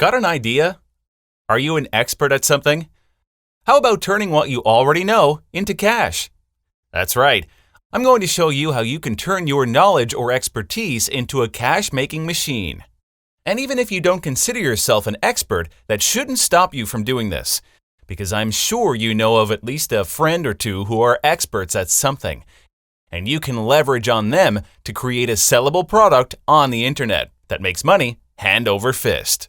Got an idea? Are you an expert at something? How about turning what you already know into cash? That's right. I'm going to show you how you can turn your knowledge or expertise into a cash-making machine. And even if you don't consider yourself an expert, that shouldn't stop you from doing this, because I'm sure you know of at least a friend or two who are experts at something, and you can leverage on them to create a sellable product on the internet that makes money hand over fist.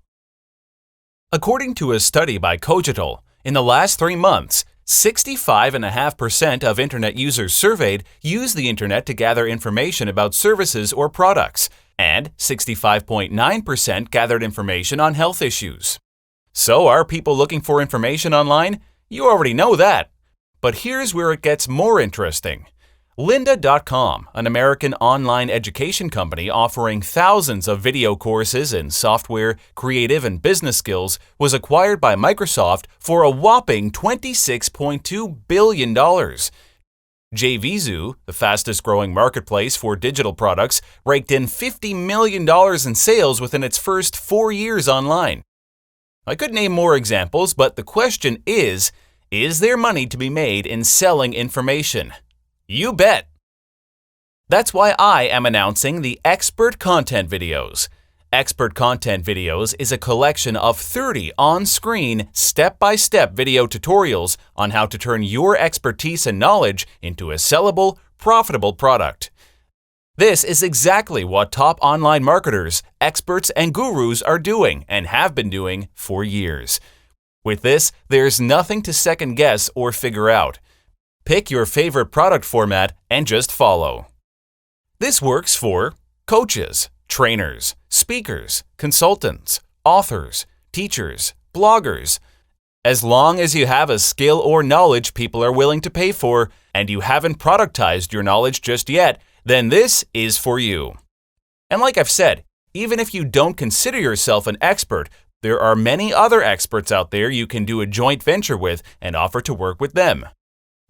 According to a study by Cogital, in the last 3 months, 65.5% of internet users surveyed use the internet to gather information about services or products, and 65.9% gathered information on health issues. So, are people looking for information online? You already know that. But here's where it gets more interesting. Lynda.com, an American online education company offering thousands of video courses in software, creative, and business skills, was acquired by Microsoft for a whopping $26.2 billion. JVZoo, the fastest-growing marketplace for digital products, raked in $50 million in sales within its first 4 years online. I could name more examples, but the question is there money to be made in selling information? You bet! That's why I am announcing the Expert Content Videos. Expert Content Videos is a collection of 30 on-screen, step-by-step video tutorials on how to turn your expertise and knowledge into a sellable, profitable product. This is exactly what top online marketers, experts, and gurus are doing and have been doing for years. With this, there's nothing to second-guess or figure out. Pick your favorite product format and just follow. This works for coaches, trainers, speakers, consultants, authors, teachers, bloggers. As long as you have a skill or knowledge people are willing to pay for, and you haven't productized your knowledge just yet, then this is for you. And like I've said, even if you don't consider yourself an expert, there are many other experts out there you can do a joint venture with and offer to work with them.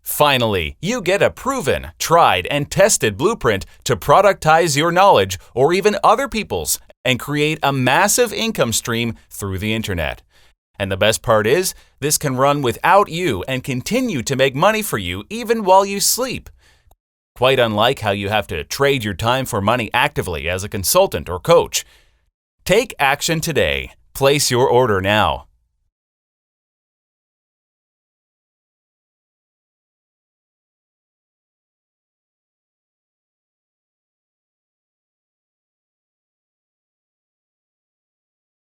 Finally, you get a proven, tried, and tested blueprint to productize your knowledge or even other people's and create a massive income stream through the internet. And the best part is, this can run without you and continue to make money for you even while you sleep. Quite unlike how you have to trade your time for money actively as a consultant or coach. Take action today. Place your order now.